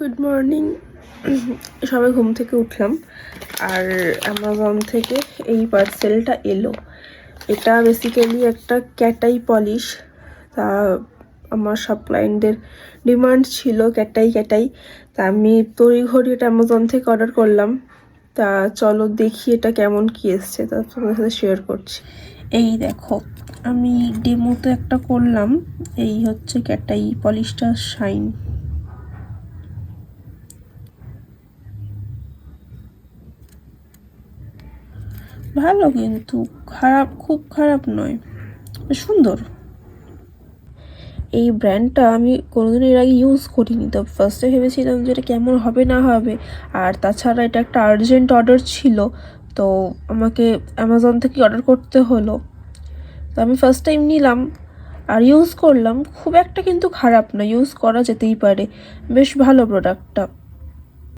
Good morning. সবাই ঘুম থেকে উঠলাম আর অ্যামাজন থেকে এই পার্সেলটা এলো। এটা বেসিক্যালি একটা ক্যাটাই পলিশ। তা আমার সব ক্লায়েন্টদের ডিমান্ড ছিল ক্যাটাই। তা আমি তড়িঘড়ি এটা অ্যামাজন থেকে অর্ডার করলাম। তা চলো দেখি এটা কেমন কি এসছে, তা তোমাদের সাথে শেয়ার করছি। এই দেখো, আমি ডেমোতে একটা করলাম। এই হচ্ছে ক্যাটাই পলিশটা শাইন। ভালো, কিন্তু খারাপ, খুব খারাপ নয়, সুন্দর। এই ব্র্যান্ডটা আমি কোনোদিন এর আগে ইউজ করিনি, তো ফার্স্টে ভেবেছিলাম যে এটা কেমন হবে না হবে। আর তাছাড়া এটা একটা আর্জেন্ট অর্ডার ছিল, তো আমাকে অ্যামাজন থেকে অর্ডার করতে হলো। তো আমি ফার্স্ট টাইম নিলাম আর ইউজ করলাম, খুব একটা কিন্তু খারাপ না, ইউজ করা যেতেই পারে, বেশ ভালো প্রোডাক্টটা।